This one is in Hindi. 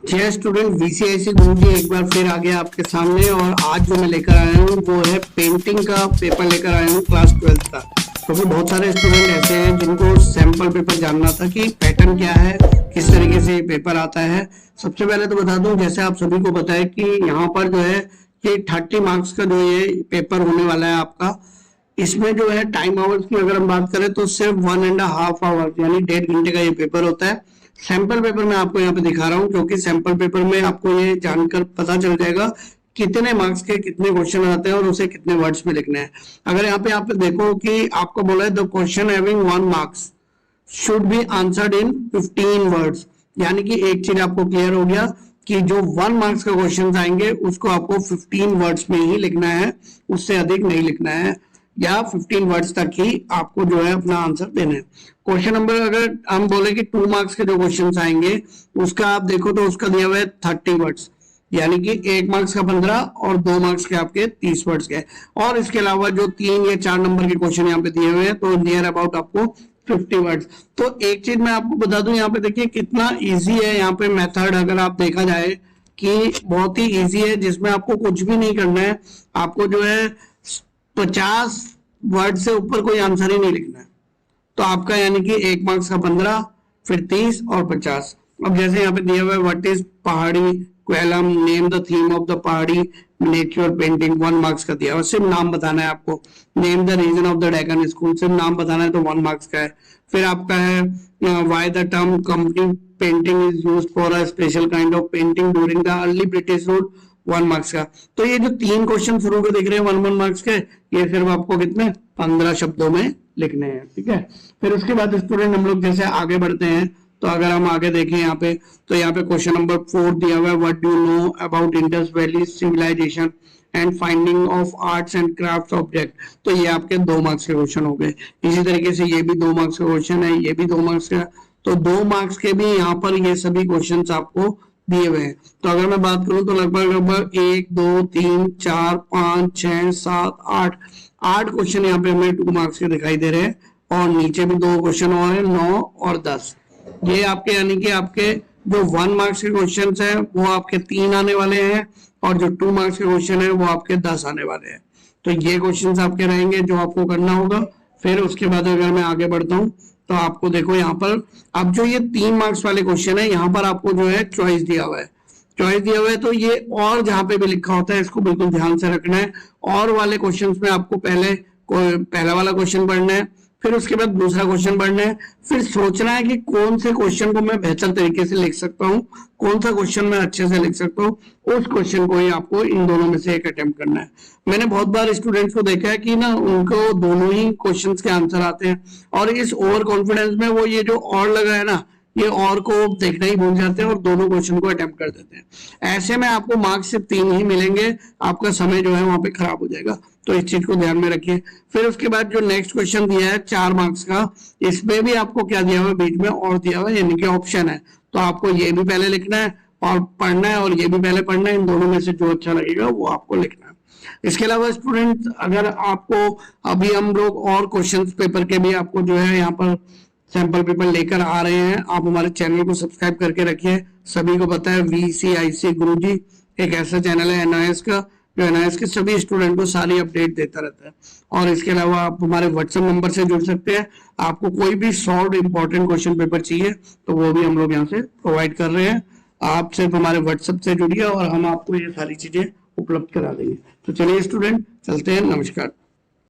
जय स्टूडेंट, वीसीआईसी गुरुजी एक बार फिर आ गया आपके सामने। और आज जो मैं लेकर आया हूँ वो है पेंटिंग का पेपर लेकर आया हूँ क्लास 12th का। क्योंकि बहुत सारे स्टूडेंट ऐसे हैं जिनको सैंपल पेपर जानना था कि पैटर्न क्या है, किस तरीके से पेपर आता है। सबसे पहले तो बता दूं, जैसे आप सभी को पता है कि यहाँ पर जो है ये 30 मार्क्स का जो ये पेपर होने वाला है आपका। इसमें जो है टाइम आवर्स की अगर हम बात करें तो सिर्फ 1.5 आवर यानी 1.5 घंटे का ये पेपर होता है। सैंपल पेपर मैं आपको यहाँ पे दिखा रहा हूँ, क्योंकि सैंपल पेपर में आपको ये जानकर पता चल जाएगा कितने मार्क्स के कितने क्वेश्चन आते हैं और उसे कितने वर्ड्स में लिखना है। अगर यहाँ पे आप देखो कि आपको बोला है the question having 1 marks should be answered in 15 words, यानी कि एक चीज आपको क्लियर हो गया कि जो 1 मार्क्स का क्वेश्चन आएंगे उसको आपको 15 वर्ड्स में ही लिखना है, उससे अधिक नहीं लिखना है, या 15 वर्ड्स तक ही आपको जो है अपना आंसर देना है। क्वेश्चन नंबर अगर हम बोले कि 2 मार्क्स के जो क्वेश्चन आएंगे उसका आप देखो तो उसका दिया हुआ है 30 वर्ड्स, यानी कि 1 मार्क्स का 15 और 2 मार्क्स के आपके 30 वर्ड्स के। और इसके अलावा जो 3 या 4 नंबर के क्वेश्चन यहाँ पे दिए हुए हैं तो नियर अबाउट आपको 50 वर्ड्स। तो एक चीज मैं आपको बता दूं, यहाँ पे देखिए कितना इजी है यहाँ पे मेथड। अगर आप देखा जाए कि बहुत ही इजी है, जिसमें आपको कुछ भी नहीं करना है, आपको जो है 50 वर्ड से ऊपर कोई आंसर ही नहीं लिखना है। तो आपका यानी कि 1 मार्क्स का 15, फिर 30 और 50। अब जैसे यहाँ पे दिया हुआ है व्हाट इज पहाड़ी क्वेलम, name the theme of the Pahari nature painting, 1 marks का दिया हुआ, सिर्फ नाम बताना है आपको। Name the region of the Deccan school, सिर्फ नाम बताना है तो 1 मार्क्स का है। फिर आपका है why the term company painting is used for a special kind of painting during the early British rule, 1 marks का। तो ये जो 3 क्वेश्चन शुरू के दिख रहे हैं 1 मार्क्स के, ये सिर्फ आपको कितने 15 शब्दों में लिखने हैं, ठीक है। फिर उसके बाद स्टूडेंट हम लोग जैसे आगे बढ़ते हैं, तो अगर हम आगे देखें यहाँ पे, तो यहाँ पे क्वेश्चन नंबर 4 दिया हुआ है what do you know about Indus valley civilisation and finding of arts and craft object. तो ये आपके 2 मार्क्स के क्वेश्चन हो गए। इसी तरीके से ये भी 2 मार्क्स का क्वेश्चन है, ये भी 2 मार्क्स का। तो 2 मार्क्स के भी यहाँ पर ये सभी क्वेश्चन आपको दिए हुए हैं। तो अगर मैं बात करूं तो लगभग लगभग 1 2 3 4 5 6 7 8 क्वेश्चन यहाँ पे हमें 2 मार्क्स के दिखाई दे रहे हैं। और नीचे भी 2 क्वेश्चन और हैं, 9 और 10। ये आपके यानी कि आपके जो 1 मार्क्स के क्वेश्चन है वो आपके 3 आने वाले हैं, और जो 2 मार्क्स के क्वेश्चन है वो आपके 10 आने वाले हैं। तो ये क्वेश्चन आपके रहेंगे जो आपको करना होगा। फिर उसके बाद अगर मैं आगे बढ़ता हूँ तो आपको देखो यहाँ पर अब जो ये 3 मार्क्स वाले क्वेश्चन है, यहाँ पर आपको जो है चॉइस दिया हुआ है। चॉइस दिया हुआ है तो ये और जहां पे भी लिखा होता है इसको बिल्कुल ध्यान से रखना है। और वाले क्वेश्चंस में आपको पहला वाला क्वेश्चन पढ़ना है, फिर उसके बाद दूसरा क्वेश्चन पढ़ना है, फिर सोचना है कि कौन से क्वेश्चन को मैं बेहतर तरीके से लिख सकता हूँ, कौन सा क्वेश्चन मैं अच्छे से लिख सकता हूँ, उस क्वेश्चन को ही आपको इन दोनों में से एक अटेम्प्ट करना है। मैंने बहुत बार स्टूडेंट्स को देखा है कि ना उनको दोनों ही क्वेश्चंस के आंसर आते हैं, और इस ओवर कॉन्फिडेंस में वो ये जो और लगा है ना, ये और को देखना ही भूल जाते हैं और दोनों क्वेश्चन को अटेम्प्ट कर देते हैं। ऐसे में आपको मार्क्स सिर्फ 3 ही मिलेंगे, आपका समय जो है वहां पे खराब हो जाएगा। तो इस चीज को ध्यान में रखिए। फिर उसके बाद जो नेक्स्ट क्वेश्चन दिया है 4 मार्क्स का, इसमें भी आपको क्या दिया हुआ है, बीच में और दिया हुआ है, यानी कि ऑप्शन है। तो आपको ये भी पहले लिखना है और पढ़ना है, और ये भी पहले पढ़ना है। इन दोनों में से जो अच्छा लगेगा वो आपको लिखना है। इसके अलावा स्टूडेंट अगर आपको अभी हम लोग और क्वेश्चन पेपर के भी आपको जो है यहाँ पर सैंपल पेपर लेकर आ रहे हैं, आप हमारे चैनल को सब्सक्राइब करके रखिए। सभी को पता है वीसीआईसी गुरुजी एक ऐसा चैनल है एनआईएस का, जो एनआईएस के सभी स्टूडेंट को सारी अपडेट देता रहता है। और इसके अलावा आप हमारे व्हाट्सएप नंबर से जुड़ सकते हैं। आपको कोई भी शॉर्ट इंपॉर्टेंट क्वेश्चन पेपर चाहिए तो वो भी हम लोग यहाँ से प्रोवाइड कर रहे हैं। आप सिर्फ हमारे व्हाट्सएप से जुड़िए और हम आपको ये सारी चीजें उपलब्ध करा देंगे। तो चलिए स्टूडेंट चलते हैं, नमस्कार।